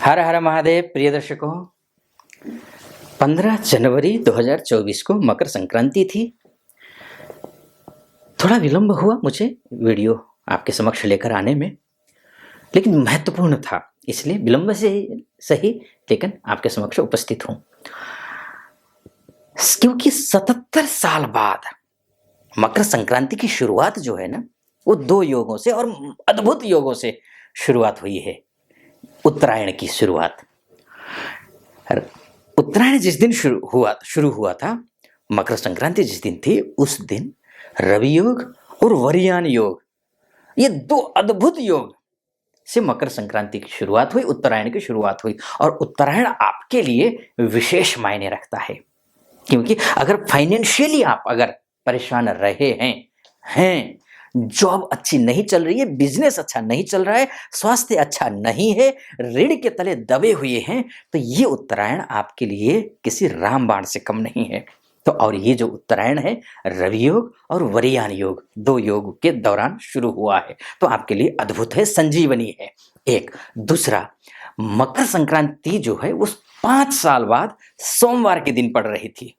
हर हर महादेव प्रिय दर्शकों। 15 जनवरी 2024 को मकर संक्रांति थी। थोड़ा विलंब हुआ मुझे वीडियो आपके समक्ष लेकर आने में, लेकिन महत्वपूर्ण था, इसलिए विलंब से सही लेकिन आपके समक्ष उपस्थित हूं। क्योंकि 77 साल बाद मकर संक्रांति की शुरुआत जो है ना, वो दो योगों से और अद्भुत योगों से शुरुआत हुई है। उत्तरायण की शुरुआत, उत्तरायण जिस दिन शुरू हुआ था, मकर संक्रांति जिस दिन थी, उस दिन रवि योग और वरियान योग, ये दो अद्भुत योग से मकर संक्रांति की शुरुआत हुई, उत्तरायण की शुरुआत हुई। और उत्तरायण आपके लिए विशेष मायने रखता है, क्योंकि अगर फाइनेंशियली आप अगर परेशान रहे हैं, जॉब अच्छी नहीं चल रही है, बिजनेस अच्छा नहीं चल रहा है, स्वास्थ्य अच्छा नहीं है, ऋण के तले दबे हुए हैं, तो ये उत्तरायण आपके लिए किसी रामबाण से कम नहीं है। तो और ये जो उत्तरायण है, रवि योग और वरियान योग, दो योग के दौरान शुरू हुआ है, तो आपके लिए अद्भुत है, संजीवनी है। एक दूसरा, मकर संक्रांति जो है वो 5 साल बाद सोमवार के दिन पड़ रही थी,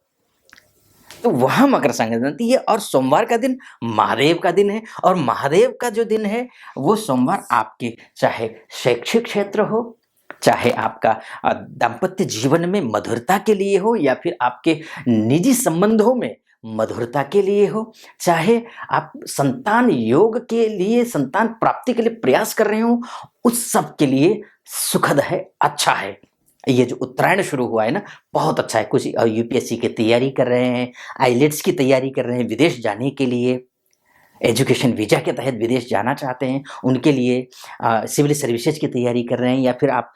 तो वहां मकर संक्रांति है और सोमवार का दिन महादेव का दिन है। और महादेव का जो दिन है वो सोमवार आपके चाहे शैक्षिक क्षेत्र हो, चाहे आपका दाम्पत्य जीवन में मधुरता के लिए हो, या फिर आपके निजी संबंधों में मधुरता के लिए हो, चाहे आप संतान योग के लिए, संतान प्राप्ति के लिए प्रयास कर रहे हो, उस सब के लिए सुखद है, अच्छा है। ये जो उत्तरायण शुरू हुआ है ना, बहुत अच्छा है। कुछ यूपीएससी की तैयारी कर रहे हैं, आईलेट्स की तैयारी कर रहे हैं, विदेश जाने के लिए, एजुकेशन वीजा के तहत विदेश जाना चाहते हैं, उनके लिए सिविल सर्विसेज की तैयारी कर रहे हैं, या फिर आप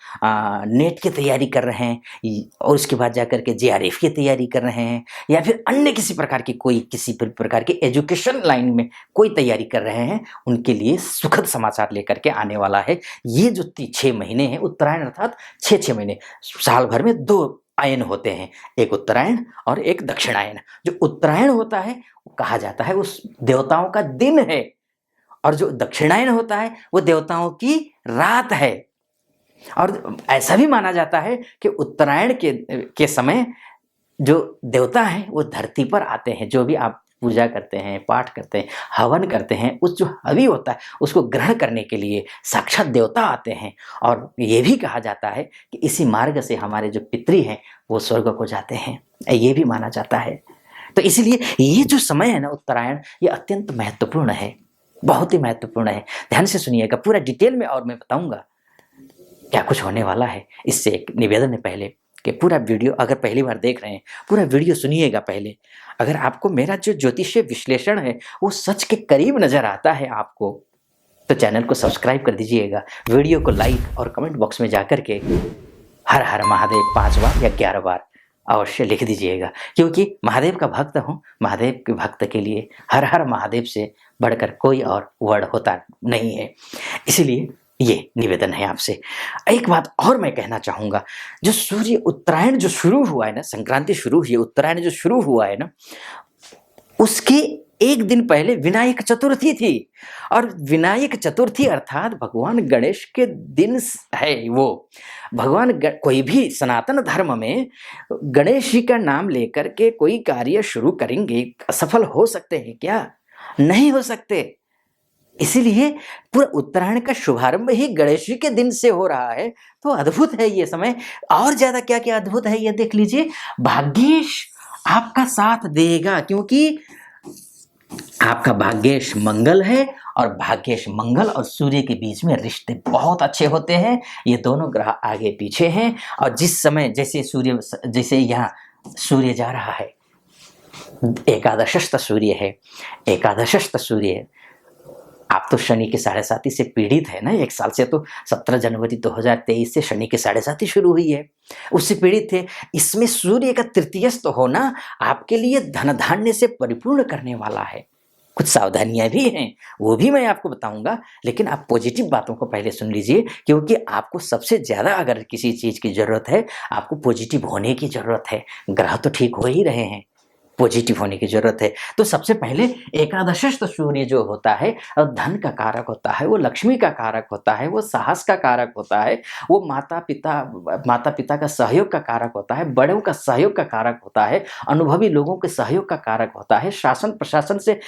नेट की तैयारी कर रहे हैं और उसके बाद जाकर के जेआरएफ की तैयारी कर रहे हैं, या फिर अन्य किसी प्रकार की किसी प्रकार की एजुकेशन लाइन में कोई तैयारी कर रहे हैं, उनके लिए सुखद समाचार लेकर के आने वाला है। ये जो 6 महीने हैं, उत्तरायण अर्थात 6 महीने, साल भर में 2 आयन होते हैं, एक उत्तरायण और एक दक्षिणायन। जो उत्तरायण होता है वो कहा जाता है उस देवताओं का दिन है, और जो दक्षिणायन होता है वो देवताओं की रात है। और ऐसा भी माना जाता है कि उत्तरायण के समय जो देवता हैं वो धरती पर आते हैं। जो भी आप पूजा करते हैं, पाठ करते हैं, हवन करते हैं, उस जो हवि होता है उसको ग्रहण करने के लिए साक्षात देवता आते हैं। और ये भी कहा जाता है कि इसी मार्ग से हमारे जो पितृ हैं वो स्वर्ग को जाते हैं, ये भी माना जाता है। तो इसलिए ये जो समय है ना उत्तरायण, ये अत्यंत महत्वपूर्ण है, बहुत ही महत्वपूर्ण है। ध्यान से सुनिएगा, पूरा डिटेल में और मैं बताऊंगा क्या कुछ होने वाला है। इससे एक निवेदन है पहले कि पूरा वीडियो, अगर पहली बार देख रहे हैं, पूरा वीडियो सुनिएगा पहले। अगर आपको मेरा जो ज्योतिषीय विश्लेषण है वो सच के करीब नजर आता है आपको, तो चैनल को सब्सक्राइब कर दीजिएगा, वीडियो को लाइक और कमेंट बॉक्स में जाकर के हर हर महादेव 5 बार या 11 बार अवश्य लिख दीजिएगा, क्योंकि महादेव का भक्त हूँ। महादेव के भक्त के लिए हर हर महादेव से बढ़कर कोई और वर्ड होता नहीं है। इसीलिए ये निवेदन है आपसे। एक बात और मैं कहना चाहूंगा, जो सूर्य उत्तरायण जो शुरू हुआ है ना, संक्रांति शुरू हुई है, उत्तरायण जो शुरू हुआ है ना, उसके एक दिन पहले विनायक चतुर्थी थी। और विनायक चतुर्थी अर्थात भगवान गणेश के दिन है। वो भगवान कोई भी सनातन धर्म में गणेश जी का नाम लेकर के कोई कार्य शुरू करेंगे, असफल हो सकते हैं क्या? नहीं हो सकते। इसीलिए पूरा उत्तरायण का शुभारंभ ही गणेश जी के दिन से हो रहा है, तो अद्भुत है ये समय। और ज्यादा क्या क्या अद्भुत है ये देख लीजिए। भाग्येश आपका साथ देगा, क्योंकि आपका भाग्येश मंगल है, और भाग्येश मंगल और सूर्य के बीच में रिश्ते बहुत अच्छे होते हैं। ये दोनों ग्रह आगे पीछे हैं, और जिस समय जैसे यहाँ सूर्य जा रहा है, एकादशस्थ सूर्य है, एकादशस्थ सूर्य है। आप तो शनि के 7.5 से पीड़ित है ना, 1 साल से, तो 17 जनवरी 2023 से शनि के 7.5 शुरू हुई है, उससे पीड़ित थे। इसमें सूर्य का तृतीयस्थ होना आपके लिए धन धान्य से परिपूर्ण करने वाला है। कुछ सावधानियां भी हैं, वो भी मैं आपको बताऊंगा, लेकिन आप पॉजिटिव बातों को पहले सुन लीजिए, क्योंकि आपको सबसे ज्यादा अगर किसी चीज की जरूरत है, आपको पॉजिटिव होने की जरूरत है। ग्रह तो ठीक हो ही रहे हैं, पॉजिटिव होने की जरूरत है। तो सबसे पहले एकादशस्थ सूर्य जो होता है धन का कारक होता है, वो लक्ष्मी का कारक होता है, वो साहस का कारक होता है, वो माता पिता का सहयोग का कारक होता है, बड़ों का सहयोग का कारक होता है, अनुभवी लोगों के सहयोग का कारक होता है, शासन प्रशासन से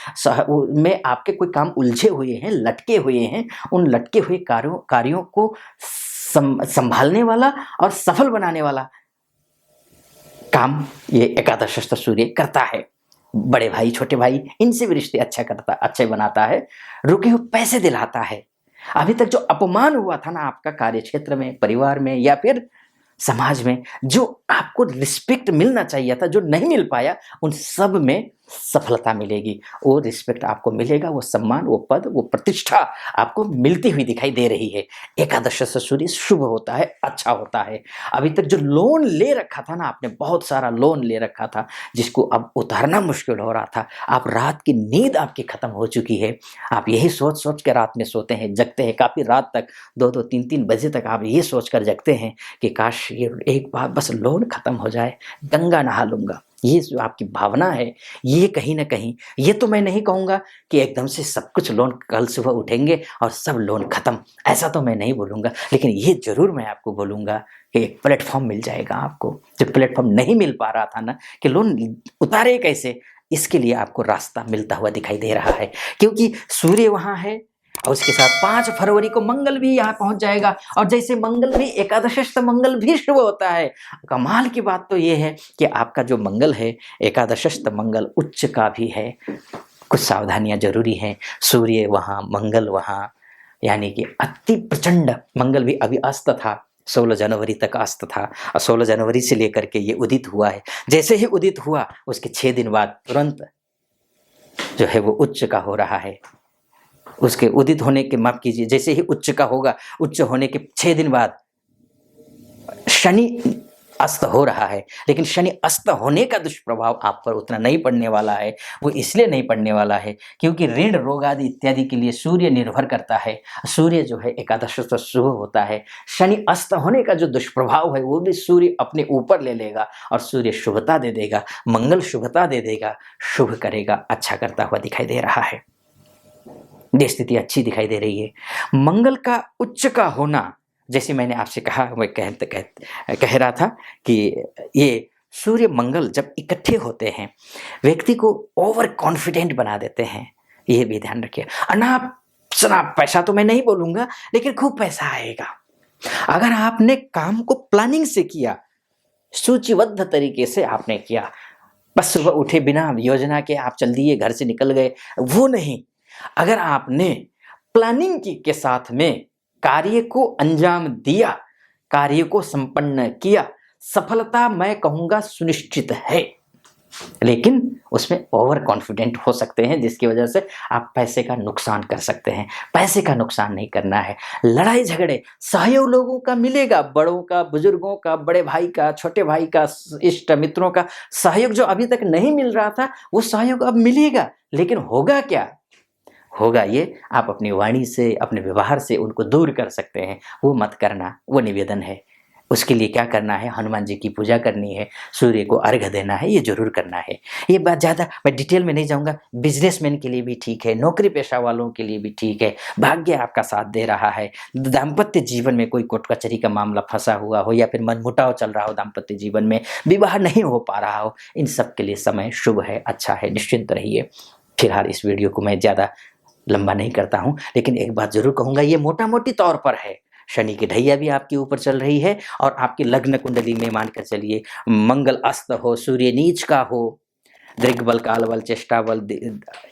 में आपके कोई काम उलझे हुए हैं, लटके हुए हैं, उन लटके हुए कार्यों को संभालने वाला और सफल बनाने वाला काम ये एकादशस्थ सूर्य करता है। बड़े भाई छोटे भाई इनसे भी रिश्ते अच्छे बनाता है, रुके हुए पैसे दिलाता है। अभी तक जो अपमान हुआ था ना आपका कार्य क्षेत्र में, परिवार में या फिर समाज में, जो आपको रिस्पेक्ट मिलना चाहिए था, जो नहीं मिल पाया, उन सब में सफलता मिलेगी। वो रिस्पेक्ट आपको मिलेगा, वो सम्मान, वो पद, वो प्रतिष्ठा आपको मिलती हुई दिखाई दे रही है। एकादश से सूर्य शुभ होता है, अच्छा होता है। अभी तक जो लोन ले रखा था ना आपने, बहुत सारा लोन ले रखा था जिसको अब उतारना मुश्किल हो रहा था, आप रात की नींद आपकी खत्म हो चुकी है। आप यही सोच सोच के रात में सोते हैं, जगते हैं, काफी रात तक 2-2 3-3 बजे तक आप ये सोच कर जगते हैं कि काश ये एक बार बस लोन खत्म हो जाए, गंगा नहा लूंगा। ये जो आपकी भावना है, ये कहीं ना कहीं, ये तो मैं नहीं कहूँगा कि एकदम से सब कुछ लोन कल सुबह उठेंगे और सब लोन खत्म, ऐसा तो मैं नहीं बोलूँगा, लेकिन ये जरूर मैं आपको बोलूँगा कि एक प्लेटफॉर्म मिल जाएगा आपको। जो प्लेटफॉर्म नहीं मिल पा रहा था ना कि लोन उतारे कैसे, इसके लिए आपको रास्ता मिलता हुआ दिखाई दे रहा है, क्योंकि सूर्य वहाँ है और उसके साथ 5 फरवरी को मंगल भी यहाँ पहुंच जाएगा। और जैसे मंगल भी एकादशस्थ मंगल भी शुभ होता है। कमाल की बात तो ये है कि आपका जो मंगल है एकादशस्थ मंगल उच्च का भी है, कुछ सावधानियां जरूरी हैं। सूर्य वहाँ, मंगल वहाँ, यानी कि अति प्रचंड। मंगल भी अभी अस्त था, 16 जनवरी तक अस्त था और 16 जनवरी से लेकर के ये उदित हुआ है। जैसे ही उदित हुआ उसके 6 दिन बाद तुरंत जो है वो उच्च का हो रहा है। उसके उदित होने के, माफ कीजिए, जैसे ही उच्च का होगा, उच्च होने के 6 दिन बाद शनि अस्त हो रहा है। लेकिन शनि अस्त होने का दुष्प्रभाव आप पर उतना नहीं पड़ने वाला है। वो इसलिए नहीं पड़ने वाला है क्योंकि ऋण, रोग आदि इत्यादि के लिए सूर्य निर्भर करता है। सूर्य जो है एकादश शुभ होता है। शनि अस्त होने का जो दुष्प्रभाव है वो भी सूर्य अपने ऊपर ले लेगा और सूर्य शुभता दे देगा, मंगल शुभता दे देगा, शुभ करेगा, अच्छा करता हुआ दिखाई दे रहा है। ये स्थिति अच्छी दिखाई दे रही है। मंगल का उच्च का होना, जैसे मैंने आपसे कहा, मैं कह रहा था कि ये सूर्य मंगल जब इकट्ठे होते हैं व्यक्ति को ओवर कॉन्फिडेंट बना देते हैं। ये भी ध्यान रखिए। अनाप शनाप पैसा तो मैं नहीं बोलूंगा, लेकिन खूब पैसा आएगा अगर आपने काम को प्लानिंग से किया, सूचीबद्ध तरीके से आपने किया। बस सुबह उठे बिना योजना के आप चल दिए, घर से निकल गए, वो नहीं। अगर आपने प्लानिंग के साथ में कार्य को अंजाम दिया, कार्य को संपन्न किया, सफलता मैं कहूंगा सुनिश्चित है। लेकिन उसमें ओवर कॉन्फिडेंट हो सकते हैं जिसकी वजह से आप पैसे का नुकसान कर सकते हैं। पैसे का नुकसान नहीं करना है। लड़ाई झगड़े, सहयोग लोगों का मिलेगा, बड़ों का, बुजुर्गों का, बड़े भाई का, छोटे भाई का, इष्ट मित्रों का सहयोग जो अभी तक नहीं मिल रहा था वो सहयोग अब मिलेगा। लेकिन होगा क्या? होगा ये, आप अपनी वाणी से, अपने व्यवहार से उनको दूर कर सकते हैं। वो मत करना, वो निवेदन है। उसके लिए क्या करना है? हनुमान जी की पूजा करनी है, सूर्य को अर्घ्य देना है, ये जरूर करना है। ये बात ज़्यादा मैं डिटेल में नहीं जाऊंगा। बिजनेसमैन के लिए भी ठीक है, नौकरी पेशा वालों के लिए भी ठीक है। भाग्य आपका साथ दे रहा है। दाम्पत्य जीवन में कोई कोर्ट कचहरी का मामला फंसा हुआ हो या फिर मनमुटाव चल रहा हो, दाम्पत्य जीवन में विवाह नहीं हो पा रहा हो, इन सब के लिए समय शुभ है, अच्छा है, निश्चिंत रहिए। फिलहाल इस वीडियो को मैं ज़्यादा लंबा नहीं करता हूं, लेकिन एक बात जरूर कहूंगा, ये मोटा मोटी तौर पर है। शनि की ढैया भी आपके ऊपर चल रही है और आपकी लग्न कुंडली में मानकर चलिए मंगल अस्त हो, सूर्य नीच का हो, दृग्बल, काल बल, चेष्टा बल,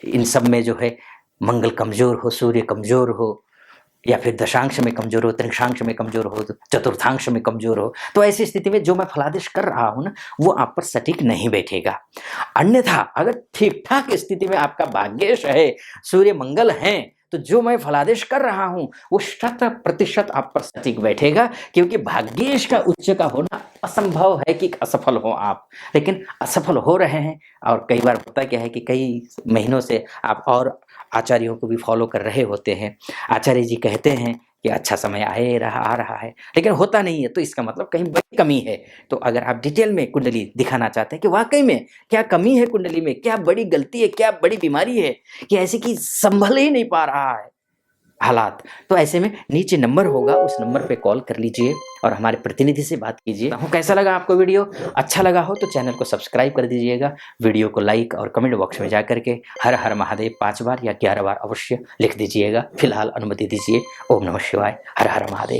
इन सब में जो है मंगल कमजोर हो, सूर्य कमजोर हो, या फिर दशांश में कमजोर हो, त्रिशांश में कमजोर हो, चतुर्थांश में कमजोर हो, तो ऐसी स्थिति में जो मैं फलादेश कर रहा हूं ना वो आप पर सटीक नहीं बैठेगा। अन्यथा अगर ठीक ठाक स्थिति में आपका भाग्येश है, सूर्य मंगल हैं, तो जो मैं फलादेश कर रहा हूं वो 100% आप पर सटीक बैठेगा। क्योंकि भाग्येश का उच्च का होना असंभव है कि असफल हो आप, लेकिन असफल हो रहे हैं। और कई बार होता क्या है कि कई महीनों से आप और आचार्यों को भी फॉलो कर रहे होते हैं। आचार्य जी कहते हैं कि अच्छा समय आ रहा है, लेकिन होता नहीं है, तो इसका मतलब कहीं बड़ी कमी है। तो अगर आप डिटेल में कुंडली दिखाना चाहते हैं कि वाकई में क्या कमी है कुंडली में, क्या बड़ी गलती है, क्या बड़ी बीमारी है कि ऐसी कि संभल ही नहीं पा रहा है हालात, तो ऐसे में नीचे नंबर होगा, उस नंबर पे कॉल कर लीजिए और हमारे प्रतिनिधि से बात कीजिए। कैसा लगा आपको वीडियो? अच्छा लगा हो तो चैनल को सब्सक्राइब कर दीजिएगा, वीडियो को लाइक और कमेंट बॉक्स में जा करके हर हर महादेव 5 बार या 11 बार अवश्य लिख दीजिएगा। फिलहाल अनुमति दीजिए। ओम नमः शिवाय। हर हर महादेव।